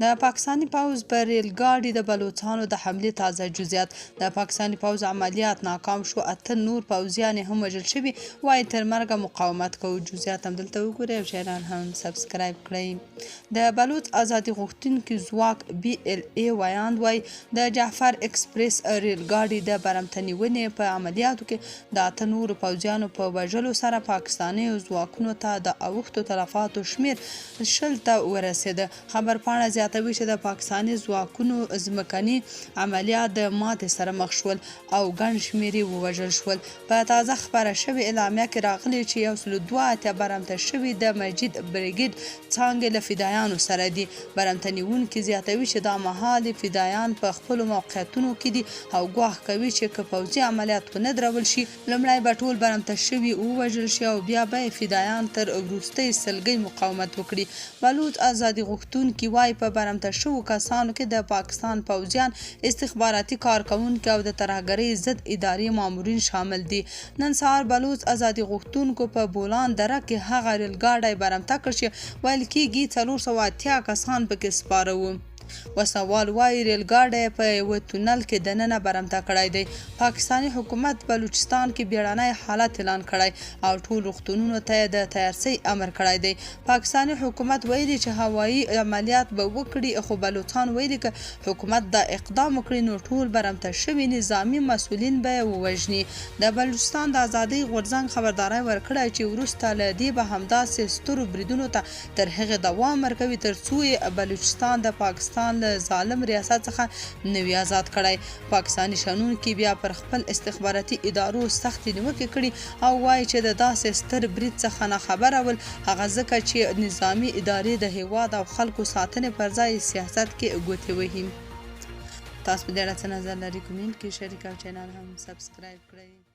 د پاکستاني پوځ پر ریل ګاډي د بلوڅانو د حملې تازه جزئیات. د پاکستاني پوځ عملیات ناکام شو، 8 نور پوځیان هم وژل شوي، وايي تر مرګه مقاومت کوو. جزئیات هم دلته وګورئ او چینل هم سبسکرایب کړئ. د بلوڅ ازادي غوښتونکي ځواک BLA ویاند وايي د جعفر اکسپریس ریل ګاډي د برمته نیونې په عملیاتو کې د 8 نورو پوځیانو په وژلو سره پاکستاني ځواکونو ته د اوښتو تلفاتو شمیر 10 ته ورسېده. خبرپاڼه زیاتوي چې د پاکستاني ځواکونو ځمکني عملیات د ماتې سره مخ شول او ګڼ شمېر یې ووژل شول. په تازه خپره شوې اعلامیه کې راغلي چې 102 برمته شوي د مجید بریګیډ څانګې له فدایانو سره دي. برمته نیونکي زیاتوي چې دا مهال فدایان په خپلو موقعیتونو کې دي او ګواښ کوي چې که پوځي عملیات ونه درول شي، لومړی به ټول برمته شوي ووژل شي او بیا به فدایان تر وروستۍ سلګۍ مقاومت وکړي. بلوڅ ازادي غوښتونکي وايي په برمته شوو کسانو کې د پاکستان پوځیان، استخباراتي کارکوونکي او د ترهګرۍ ضد ادارې مامورین شامل دي. نن سهار بلوڅ ازادي غوښتونکو په بولان دره کې هغه ریل ګاډی برمته کړ چې ویل کېږي 480 کسان پکې سپاره وو. وسوال وايي ریل ګاډی په یوه تونل کې دننه برمته کړی دی. پاکستاني حکومت بلوچستان کې بیړنی حالت اعلان کړی او ټول روغتونونو ته یې د تیارسۍ امر کړی دی. پاکستاني حکومت ویلي چې هوایي عملیات به وکړي، خو بلوڅان ویلي که حکومت دا اقدام وکړي نو ټول برمته شوي نظامي مسؤلین به یې ووژني. د بلوچستان د ازادۍ غورځنګ خبرداری ورکړی چې وروسته له دې به همداسې سترو بریدونو ته تر هغې دوام ورکوي تر څو یې بلوچستان د پاکستان له ظالم ریاست څخه نوي آزاد کړی. پاکستاني شنونکي بیا پر خپل استخباراتي ادارو سختې نیوکې کړي او وایي چې د داسې ستر برید څخه نه خبره ول، هغه ځکه چې نظامي ادارې د هیواد او خلکو ساتنې پر ځای سیاست کې ګوتې وهي. تاسو په دې اړه څه نظر لرئ؟ کومنټ کې شریک او چینل هم سبسکرایب کړئ.